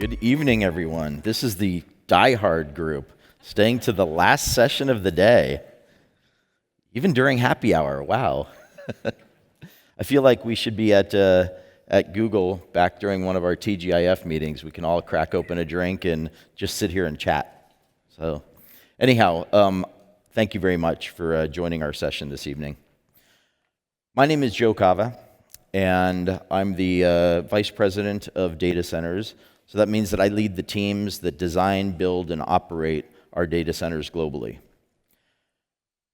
Good evening, everyone. This is the Die Hard group, staying to the last session of the day, even during happy hour. Wow. I feel like we should be at Google back during one of our TGIF meetings. We can all crack open a drink and just sit here and chat. So anyhow, thank you very much for joining our session this evening. My name is Joe Kava, and I'm the Vice President of Data Centers. So that means that I lead the teams that design, build, and operate our data centers globally.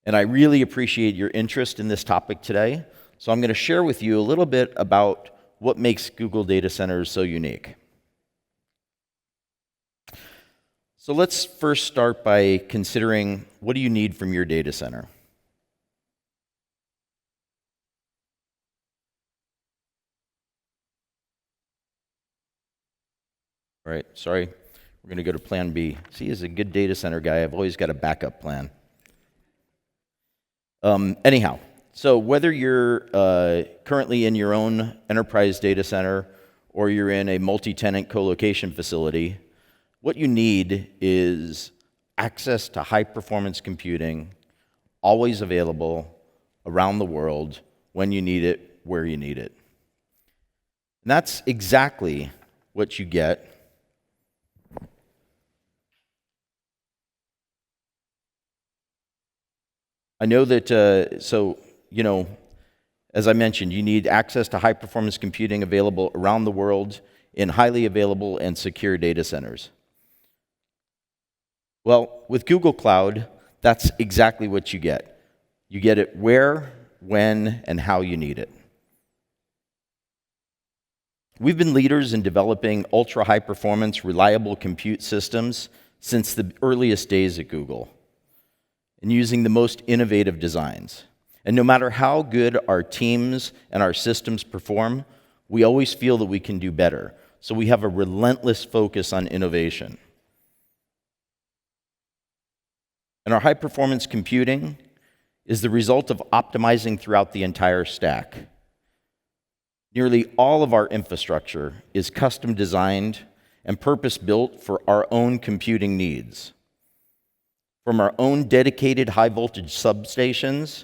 And I really appreciate your interest in this topic today. So I'm going to share with you a little bit about what makes Google data centers so unique. So let's first start by considering, what do you need from your data center? All right, sorry, we're going to go to plan B. See, as a good data center guy, I've always got a backup plan. Anyhow, so whether you're currently in your own enterprise data center or you're in a multi-tenant co-location facility, what you need is access to high-performance computing, always available, around the world, when you need it, where you need it. And that's exactly what you get I know that, as I mentioned, you need access to high-performance computing available around the world in highly available and secure data centers. Well, with Google Cloud, that's exactly what you get. You get it where, when, and how you need it. We've been leaders in developing ultra-high-performance, reliable compute systems since the earliest days at Google, and using the most innovative designs. And no matter how good our teams and our systems perform, we always feel that we can do better. So we have a relentless focus on innovation. And our high-performance computing is the result of optimizing throughout the entire stack. Nearly all of our infrastructure is custom designed and purpose-built for our own computing needs. From our own dedicated high-voltage substations,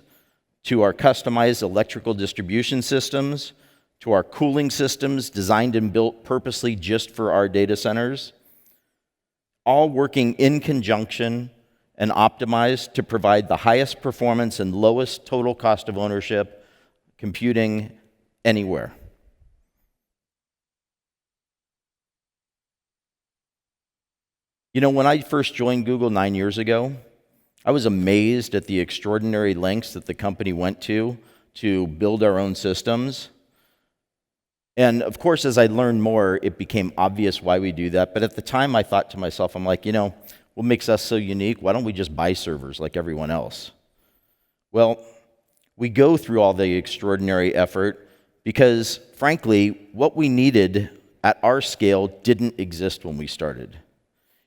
to our customized electrical distribution systems, to our cooling systems designed and built purposely just for our data centers, all working in conjunction and optimized to provide the highest performance and lowest total cost of ownership computing anywhere. You know, when I first joined Google 9 years ago, I was amazed at the extraordinary lengths that the company went to build our own systems. And of course, as I learned more, it became obvious why we do that. But at the time, I thought to myself, I'm like, what makes us so unique? Why don't we just buy servers like everyone else? Well, we go through all the extraordinary effort because, frankly, what we needed at our scale didn't exist when we started.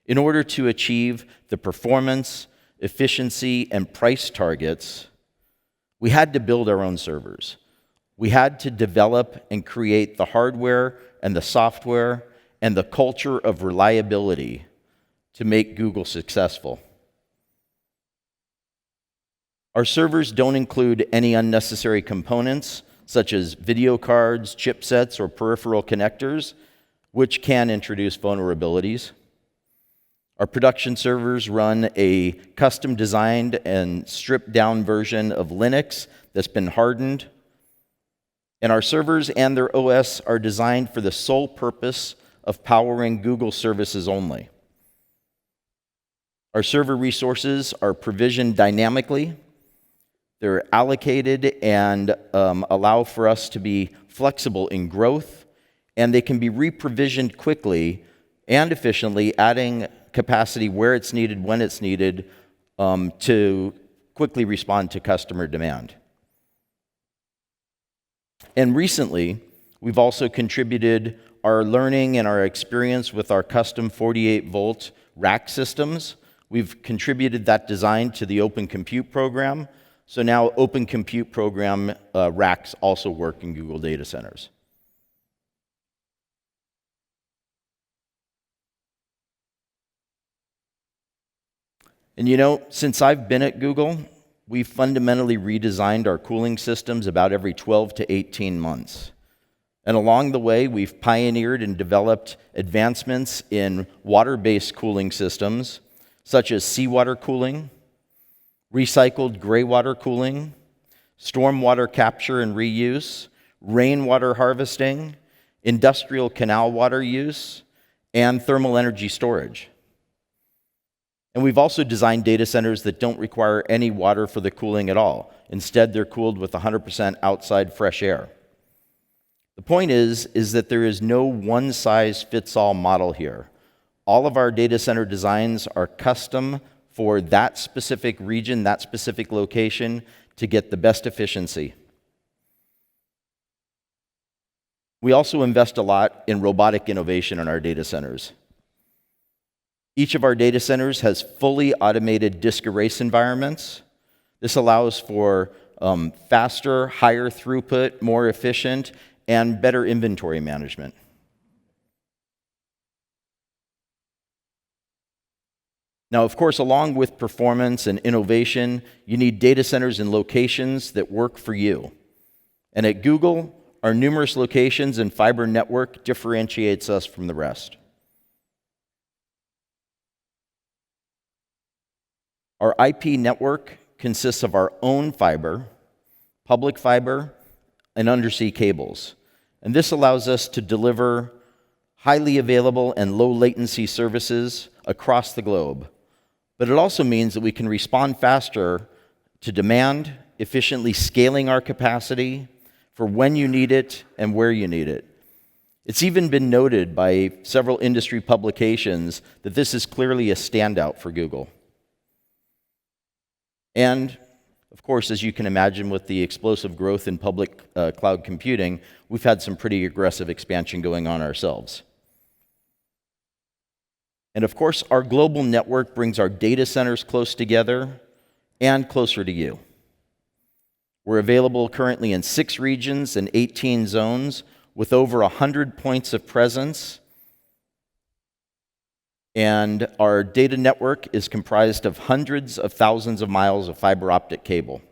In order to achieve the performance, efficiency, and price targets, we had to build our own servers. We had to develop and create the hardware and the software and the culture of reliability to make Google successful. Our servers don't include any unnecessary components, such as video cards, chipsets, or peripheral connectors, which can introduce vulnerabilities. Our production servers run a custom-designed and stripped-down version of Linux that's been hardened. And our servers and their OS are designed for the sole purpose of powering Google services only. Our server resources are provisioned dynamically. They're allocated and allow for us to be flexible in growth, and they can be re-provisioned quickly and efficiently, adding capacity where it's needed, when it's needed, to quickly respond to customer demand. And recently, we've also contributed our learning and our experience with our custom 48-volt rack systems. We've contributed that design to the Open Compute program. So now Open Compute program racks also work in Google data centers. And you know, since I've been at Google, we've fundamentally redesigned our cooling systems about every 12 to 18 months. And along the way, we've pioneered and developed advancements in water-based cooling systems, such as seawater cooling, recycled gray water cooling, stormwater capture and reuse, rainwater harvesting, industrial canal water use, and thermal energy storage. And we've also designed data centers that don't require any water for the cooling at all. Instead, they're cooled with 100% outside fresh air. The point is that there is no one-size-fits-all model here. All of our data center designs are custom for that specific region, that specific location, to get the best efficiency. We also invest a lot in robotic innovation in our data centers. Each of our data centers has fully automated disk erase environments. This allows for faster, higher throughput, more efficient, and better inventory management. Now, of course, along with performance and innovation, you need data centers in locations that work for you. And at Google, our numerous locations and fiber network differentiates us from the rest. Our IP network consists of our own fiber, public fiber, and undersea cables. And this allows us to deliver highly available and low latency services across the globe. But it also means that we can respond faster to demand, efficiently scaling our capacity for when you need it and where you need it. It's even been noted by several industry publications that this is clearly a standout for Google. And of course, as you can imagine, with the explosive growth in public cloud computing, we've had some pretty aggressive expansion going on ourselves. And of course, our global network brings our data centers close together and closer to you. We're available currently in 6 regions and 18 zones with over 100 points of presence. And our data network is comprised of hundreds of thousands of miles of fiber optic cable.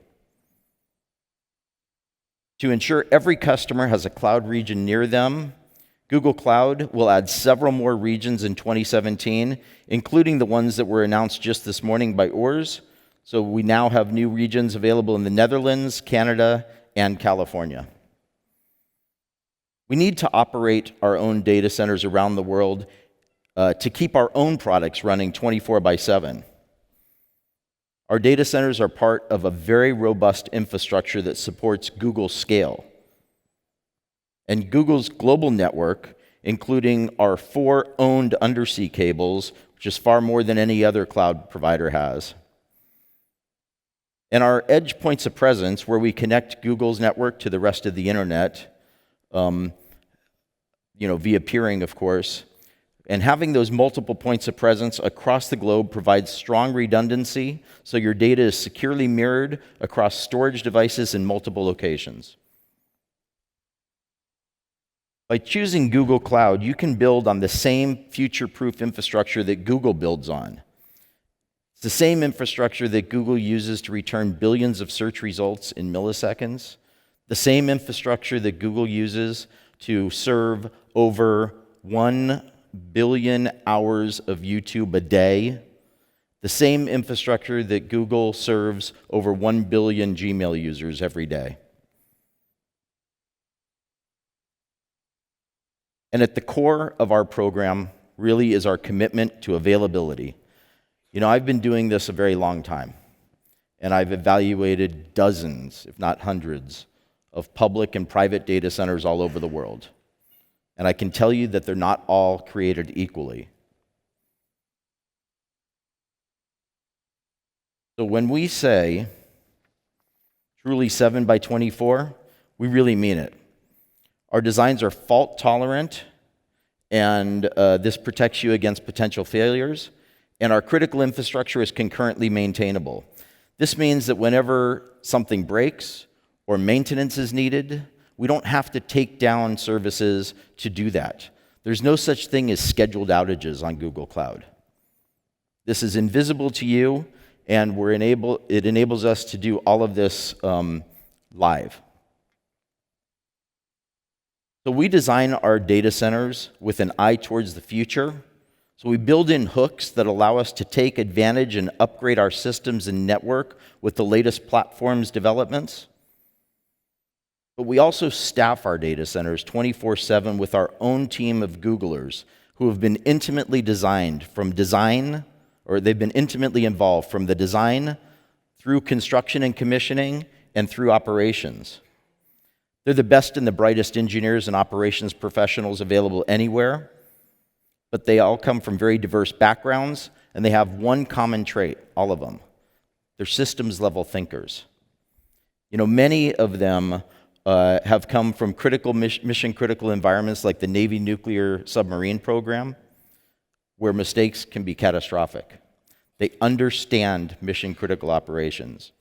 To ensure every customer has a cloud region near them, Google Cloud will add several more regions in 2017, including the ones that were announced just this morning by Urs. So we now have new regions available in the Netherlands, Canada, and California. We need to operate our own data centers around the world to keep our own products running 24/7. Our data centers are part of a very robust infrastructure that supports Google's scale. And Google's global network, including our 4 owned undersea cables, which is far more than any other cloud provider has. And our edge points of presence, where we connect Google's network to the rest of the internet, via peering, of course. And having those multiple points of presence across the globe provides strong redundancy, so your data is securely mirrored across storage devices in multiple locations. By choosing Google Cloud, you can build on the same future-proof infrastructure that Google builds on. It's the same infrastructure that Google uses to return billions of search results in milliseconds, the same infrastructure that Google uses to serve over 1 billion hours of YouTube a day, the same infrastructure that Google serves over 1 billion Gmail users every day. And at the core of our program really is our commitment to availability. I've been doing this a very long time, and I've evaluated dozens, if not hundreds, of public and private data centers all over the world. And I can tell you that they're not all created equally. So when we say truly 7 by 24, we really mean it. Our designs are fault tolerant, and this protects you against potential failures, and our critical infrastructure is concurrently maintainable. This means that whenever something breaks or maintenance is needed, we don't have to take down services to do that. There's no such thing as scheduled outages on Google Cloud. This is invisible to you, and it enables us to do all of this live. So we design our data centers with an eye towards the future. So we build in hooks that allow us to take advantage and upgrade our systems and network with the latest platforms developments. But we also staff our data centers 24/7 with our own team of Googlers who have been intimately they've been intimately involved from the design through construction and commissioning and through operations. They're the best and the brightest engineers and operations professionals available anywhere, but they all come from very diverse backgrounds, and they have one common trait, all of them. They're systems-level thinkers. Many of them have come from mission-critical environments like the Navy nuclear submarine program, where mistakes can be catastrophic. They understand mission-critical operations.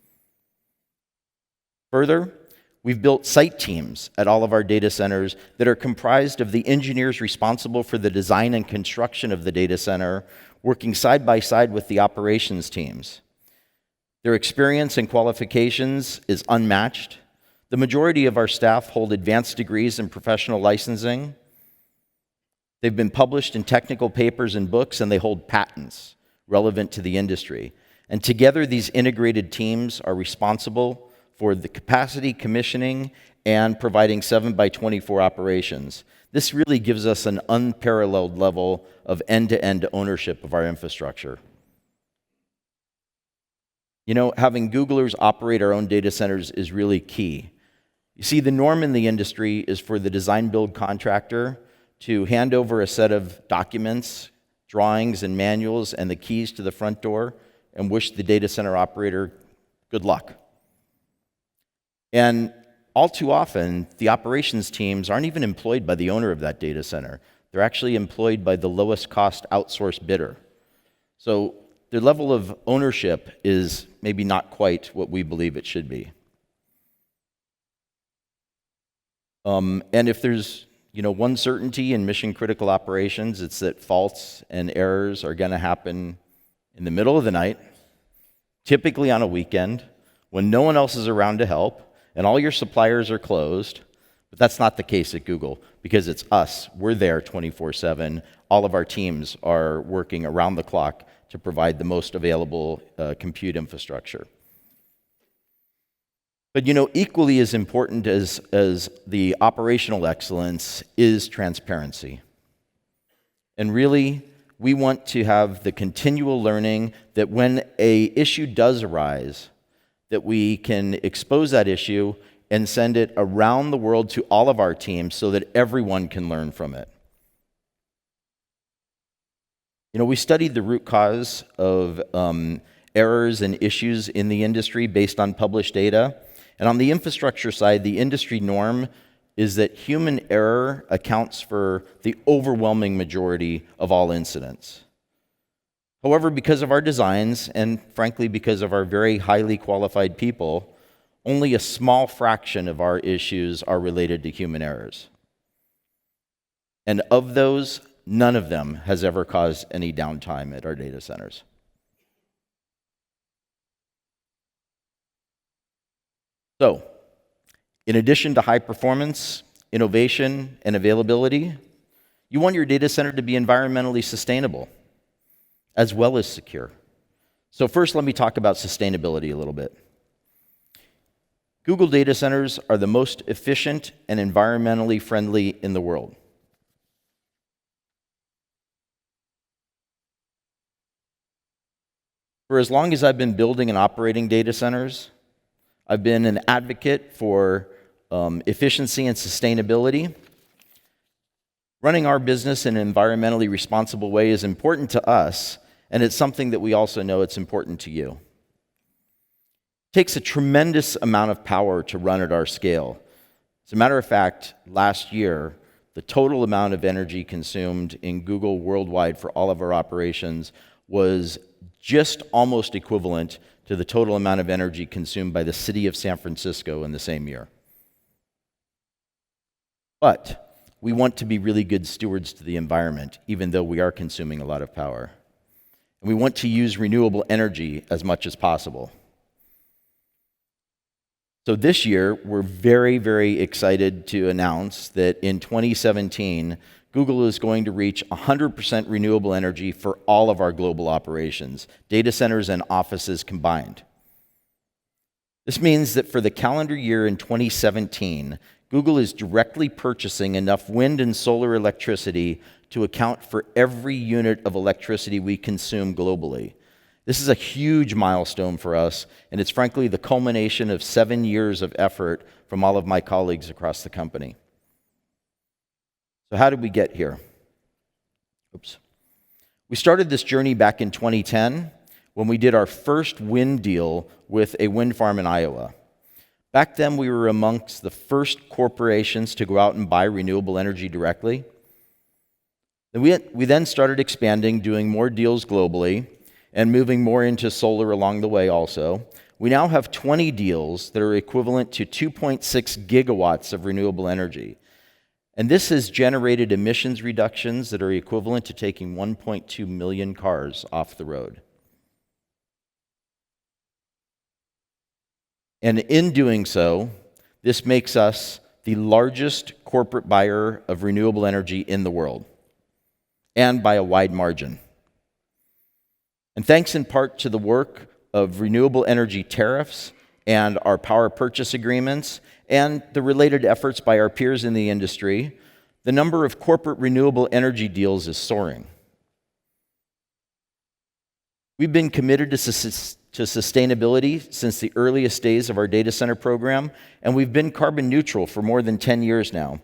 Further, we've built site teams at all of our data centers that are comprised of the engineers responsible for the design and construction of the data center, working side by side with the operations teams. Their experience and qualifications is unmatched. The majority of our staff hold advanced degrees in professional licensing. They've been published in technical papers and books, and they hold patents relevant to the industry. And together, these integrated teams are responsible for the capacity commissioning and providing 7x24 operations. This really gives us an unparalleled level of end-to-end ownership of our infrastructure. Having Googlers operate our own data centers is really key. You see, the norm in the industry is for the design-build contractor to hand over a set of documents, drawings, and manuals and the keys to the front door and wish the data center operator good luck. And all too often, the operations teams aren't even employed by the owner of that data center. They're actually employed by the lowest cost outsourced bidder. So their level of ownership is maybe not quite what we believe it should be. And if there's one certainty in mission-critical operations, it's that faults and errors are going to happen in the middle of the night, typically on a weekend, when no one else is around to help, and all your suppliers are closed. But that's not the case at Google, because it's us. We're there 24/7. All of our teams are working around the clock to provide the most available compute infrastructure. But equally as important as the operational excellence is transparency. And really, we want to have the continual learning that when a issue does arise, that we can expose that issue and send it around the world to all of our teams so that everyone can learn from it. We studied the root cause of errors and issues in the industry based on published data. And on the infrastructure side, the industry norm is that human error accounts for the overwhelming majority of all incidents. However, because of our designs, and frankly because of our very highly qualified people, only a small fraction of our issues are related to human errors. And of those, none of them has ever caused any downtime at our data centers. So, in addition to high performance, innovation, and availability, you want your data center to be environmentally sustainable, as well as secure. So first, let me talk about sustainability a little bit. Google data centers are the most efficient and environmentally friendly in the world. For as long as I've been building and operating data centers, I've been an advocate for efficiency and sustainability. Running our business in an environmentally responsible way is important to us, and it's something that we also know it's important to you. It takes a tremendous amount of power to run at our scale. As a matter of fact, last year, the total amount of energy consumed in Google worldwide for all of our operations was just almost equivalent to the total amount of energy consumed by the city of San Francisco in the same year. But we want to be really good stewards to the environment, even though we are consuming a lot of power. And we want to use renewable energy as much as possible. So this year, we're very, very excited to announce that in 2017, Google is going to reach 100% renewable energy for all of our global operations, data centers and offices combined. This means that for the calendar year in 2017, Google is directly purchasing enough wind and solar electricity to account for every unit of electricity we consume globally. This is a huge milestone for us, and it's frankly the culmination of 7 years of effort from all of my colleagues across the company. So how did we get here? We started this journey back in 2010 when we did our first wind deal with a wind farm in Iowa. Back then, we were amongst the first corporations to go out and buy renewable energy directly. We then started expanding, doing more deals globally, and moving more into solar along the way also. We now have 20 deals that are equivalent to 2.6 gigawatts of renewable energy. And this has generated emissions reductions that are equivalent to taking 1.2 million cars off the road. And in doing so, this makes us the largest corporate buyer of renewable energy in the world, and by a wide margin. And thanks in part to the work of renewable energy tariffs and our power purchase agreements and the related efforts by our peers in the industry, the number of corporate renewable energy deals is soaring. We've been committed to sustainability since the earliest days of our data center program, and we've been carbon neutral for more than 10 years now.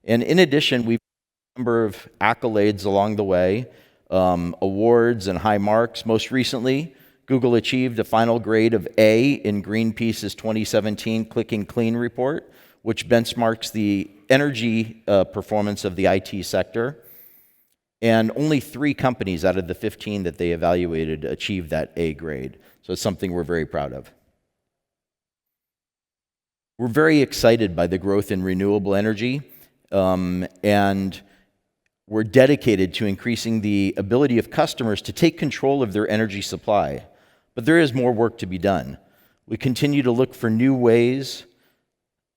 And in addition, we've had a number of accolades along the way, awards and high marks. Most recently, Google achieved a final grade of A in Greenpeace's 2017 Click and Clean report, which benchmarks the energy performance of the IT sector. And only 3 companies out of the 15 that they evaluated achieved that A grade. So it's something we're very proud of. We're very excited by the growth in renewable energy, and we're dedicated to increasing the ability of customers to take control of their energy supply. But there is more work to be done. We continue to look for new ways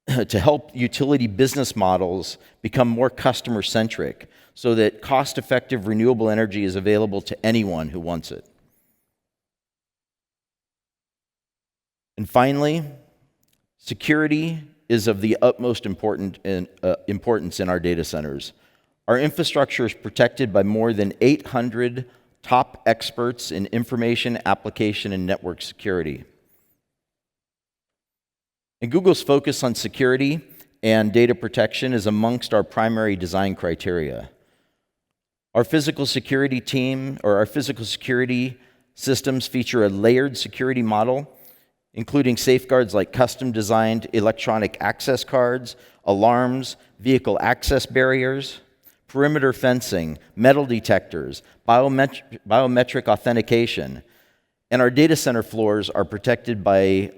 to help utility business models become more customer-centric so that cost-effective renewable energy is available to anyone who wants it. And finally, security is of the utmost importance in our data centers. Our infrastructure is protected by more than 800 top experts in information, application, and network security. And Google's focus on security and data protection is amongst our primary design criteria. Our physical security team, or our physical security systems, feature a layered security model, including safeguards like custom-designed electronic access cards, alarms, vehicle access barriers, perimeter fencing, metal detectors, biometric authentication, and our data center floors are protected by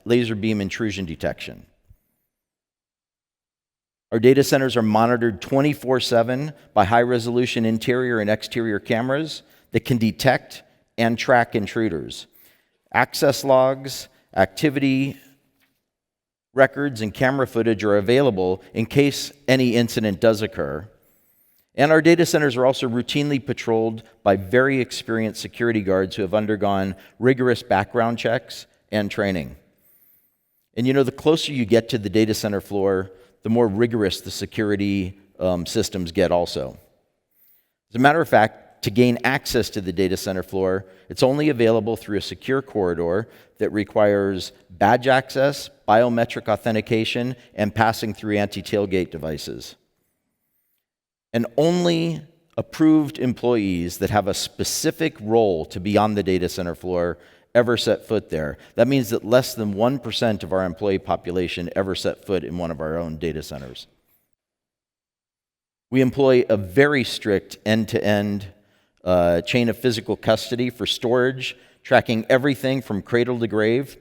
laser beam intrusion detection. Our data centers are monitored 24/7 by high-resolution interior and exterior cameras that can detect and track intruders. Access logs, activity records, and camera footage are available in case any incident does occur. And our data centers are also routinely patrolled by very experienced security guards who have undergone rigorous background checks and training. And you know, the closer you get to the data center floor, the more rigorous the security systems get also. As a matter of fact, to gain access to the data center floor, it's only available through a secure corridor that requires badge access, biometric authentication, and passing through anti-tailgate devices. And only approved employees that have a specific role to be on the data center floor ever set foot there. That means that less than 1% of our employee population ever set foot in one of our own data centers. We employ a very strict end-to-end chain of physical custody for storage, tracking everything from cradle to grave,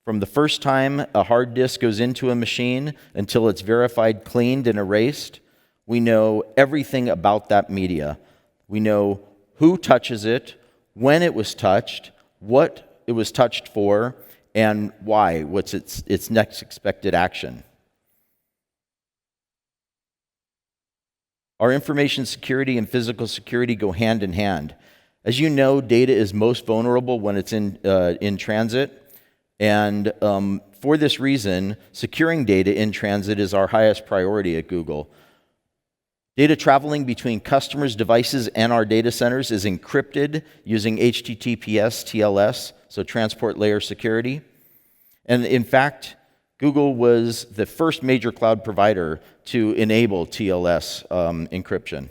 from the first time a hard disk goes into a machine until it's verified, cleaned, and erased. We know everything about that media. We know who touches it, when it was touched, what it was touched for, and why, what's its next expected action. Our information security and physical security go hand in hand. As you know, data is most vulnerable when it's in transit, and for this reason, securing data in transit is our highest priority at Google. Data traveling between customers' devices and our data centers is encrypted using HTTPS TLS, so transport layer security. And in fact, Google was the first major cloud provider to enable TLS encryption.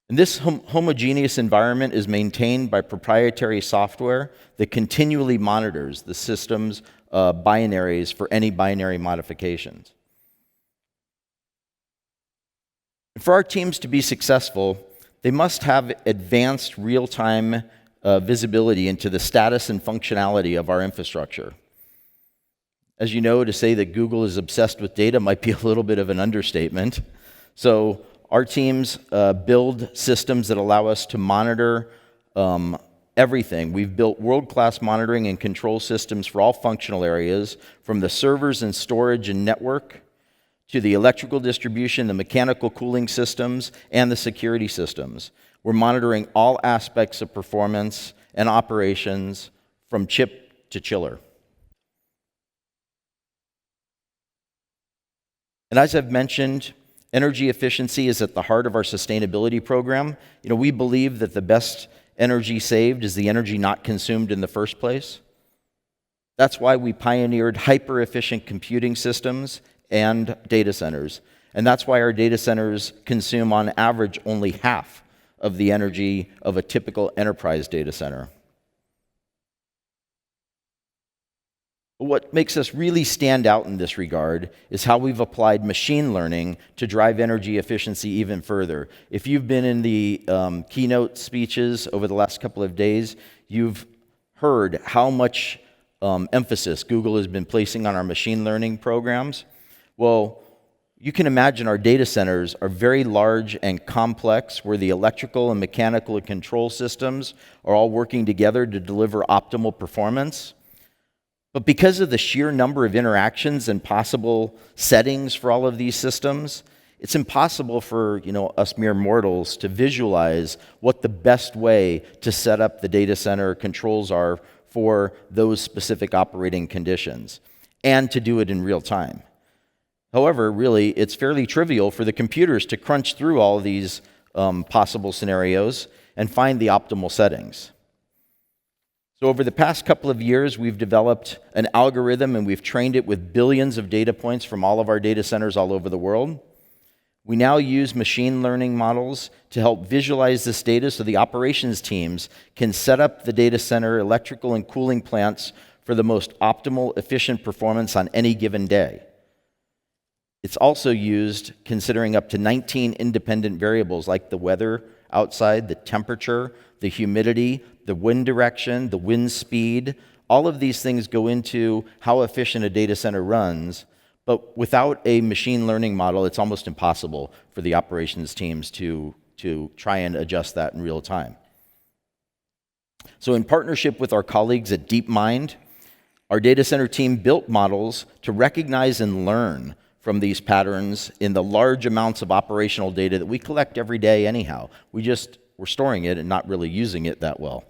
And this homogeneous environment is maintained by proprietary software that continually monitors the system's binaries for any binary modifications. For our teams to be successful, they must have advanced real-time visibility into the status and functionality of our infrastructure. As you know, to say that Google is obsessed with data might be a little bit of an understatement. So our teams build systems that allow us to monitor everything. We've built world-class monitoring and control systems for all functional areas, from the servers and storage and network, to the electrical distribution, the mechanical cooling systems, and the security systems. We're monitoring all aspects of performance and operations from chip to chiller. And as I've mentioned, energy efficiency is at the heart of our sustainability program. We believe that the best energy saved is the energy not consumed in the first place. That's why we pioneered hyper-efficient computing systems and data centers. And that's why our data centers consume, on average, only half of the energy of a typical enterprise data center. But what makes us really stand out in this regard is how we've applied machine learning to drive energy efficiency even further. If you've been in the keynote speeches over the last couple of days, you've heard how much emphasis Google has been placing on our machine learning programs. Well, you can imagine our data centers are very large and complex, where the electrical and mechanical and control systems are all working together to deliver optimal performance. But because of the sheer number of interactions and possible settings for all of these systems, it's impossible for us mere mortals to visualize what the best way to set up the data center controls are for those specific operating conditions, and to do it in real time. However, really, it's fairly trivial for the computers to crunch through all of these possible scenarios and find the optimal settings. So over the past couple of years, we've developed an algorithm, and we've trained it with billions of data points from all of our data centers all over the world. We now use machine learning models to help visualize this data so the operations teams can set up the data center electrical and cooling plants for the most optimal, efficient performance on any given day. It's also used considering up to 19 independent variables like the weather outside, the temperature, the humidity, the wind direction, the wind speed. All of these things go into how efficient a data center runs, but without a machine learning model, it's almost impossible for the operations teams to try and adjust that in real time. So in partnership with our colleagues at DeepMind, our data center team built models to recognize and learn from these patterns in the large amounts of operational data that we collect every day anyhow. We're storing it and not really using it that well.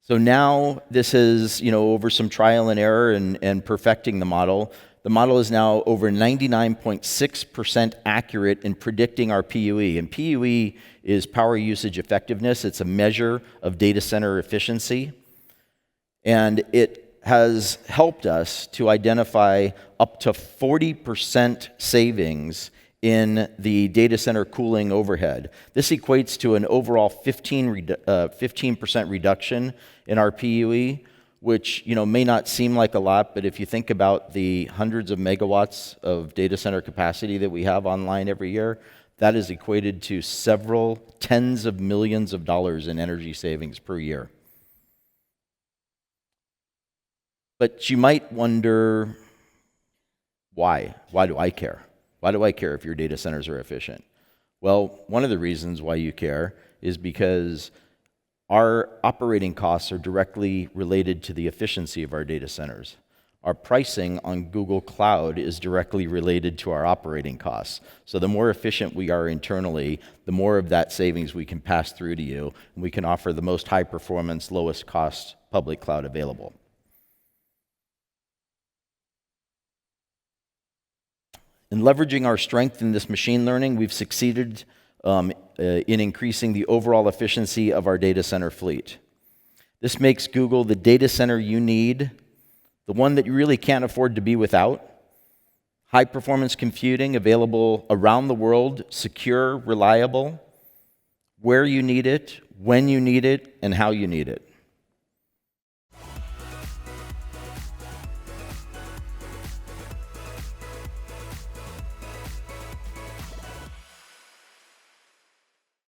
So now this is, over some trial and error and perfecting the model is now over 99.6% accurate in predicting our PUE. And PUE is power usage effectiveness. It's a measure of data center efficiency. And it has helped us to identify up to 40% savings in the data center cooling overhead. This equates to an overall 15% reduction in our PUE, which may not seem like a lot, but if you think about the hundreds of megawatts of data center capacity that we have online every year, that is equated to several tens of millions of dollars in energy savings per year. But you might wonder, why? Why do I care? Why do I care if your data centers are efficient? Well, one of the reasons why you care is because Our operating costs are directly related to the efficiency of our data centers. Our pricing on Google Cloud is directly related to our operating costs. So the more efficient we are internally, the more of that savings we can pass through to you, and we can offer the most high performance, lowest cost public cloud available. In leveraging our strength in this machine learning, we've succeeded in increasing the overall efficiency of our data center fleet. This makes Google the data center you need, the one that you really can't afford to be without. High performance computing available around the world, secure, reliable, where you need it, when you need it, and how you need it.